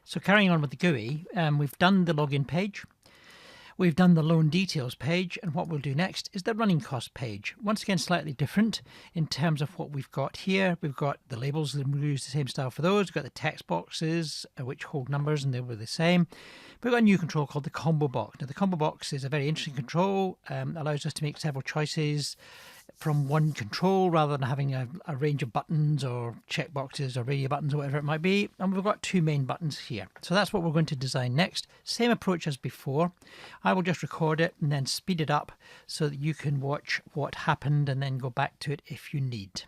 So carrying on with the GUI, we've done the login page, we've done the loan details page, and what we'll do next is the running cost page. Once again, slightly different in terms of what we've got here. We've got the labels, and we'll use the same style for those. We've got the text boxes, which hold numbers, and they were the same. We've got a new control called the combo box. Now, the combo box is a very interesting control, allows us to make several choices from one control rather than having a range of buttons or checkboxes or radio buttons or whatever it might be. And we've got two main buttons here. So that's what we're going to design next. Same approach as before. I will just record it and then speed it up so that you can watch what happened and then go back to it if you need.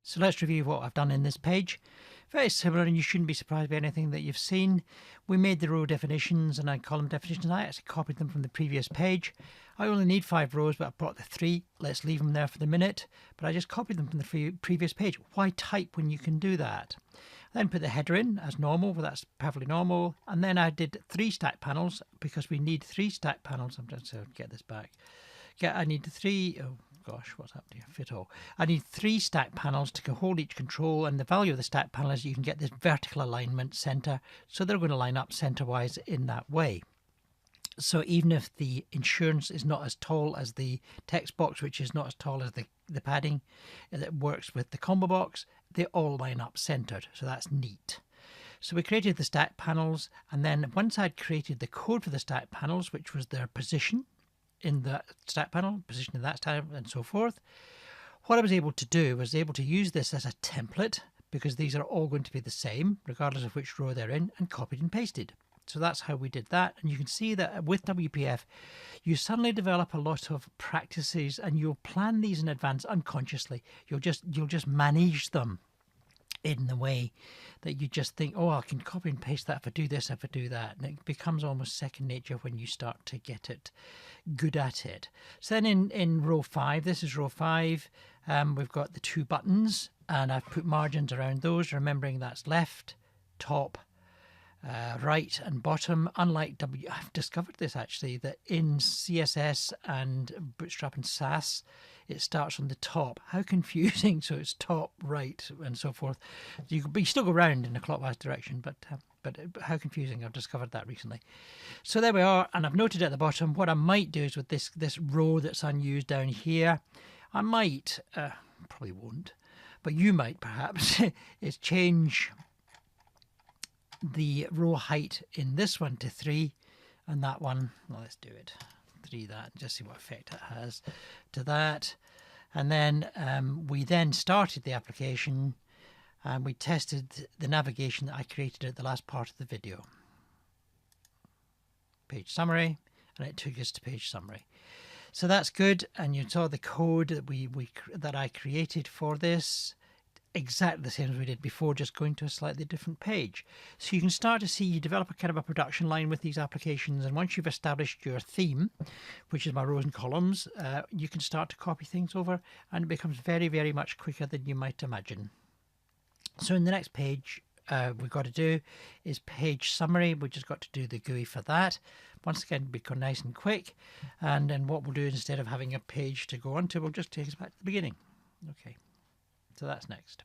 So let's review what I've done in this page. Very similar, and you shouldn't be surprised by anything that you've seen. We made the row definitions and column definitions. I actually copied them from the previous page. I only need 5 rows, but I brought the 3. Let's leave them there for the minute. But I just copied them from the previous page. Why type when you can do that? I then put the header in as normal, well, that's perfectly normal. And then I did 3 stack panels because we need 3 stack panels. I'm just going to get this back. I need 3. Oh gosh, what's happened here? Fit all. I need 3 stack panels to hold each control, and the value of the stack panel is you can get this vertical alignment center, so they're going to line up center-wise in that way. So even if the insurance is not as tall as the text box, which is not as tall as the padding that works with the combo box, they all line up centered, so that's neat. So we created the stack panels, and then once I'd created the code for the stack panels, which was their position in the stack panel, position in that stack, and so forth, what I was able to do was able to use this as a template, because these are all going to be the same regardless of which row they're in, and copied and pasted. So that's how we did that. And you can see that with WPF, you suddenly develop a lot of practices, and you'll plan these in advance unconsciously. You'll just manage them in the way that you just think, oh, I can copy and paste that if I do this, if I do that. And it becomes almost second nature when you start to get it good at it. So then in row 5, this is row 5, we've got the 2 buttons, and I've put margins around those, remembering that's left, top, right and bottom. Unlike I've discovered this actually, that in CSS and Bootstrap and Sass, it starts on the top. How confusing. So it's top, right, and so forth. You still go round in a clockwise direction, but how confusing. I've discovered that recently. So there we are, and I've noted at the bottom. What I might do is with this row that's unused down here, I might, probably won't, but you might perhaps, is change the row height in this one to 3, and that one, well, let's do it 3, that, just see what effect it has to that. And then we then started the application and we tested the navigation that I created at the last part of the video. Page summary, and it took us to page summary. So that's good, and you saw the code that that I created for this, exactly the same as we did before, just going to a slightly different page. So you can start to see, you develop a kind of a production line with these applications, and once you've established your theme, which is my rows and columns, you can start to copy things over, and it becomes very, very much quicker than you might imagine. So in the next page, we've got to do is page summary. We've just got to do the GUI for that. Once again, become nice and quick. And then what we'll do, instead of having a page to go on to, we'll just take us back to the beginning. Okay, so that's next.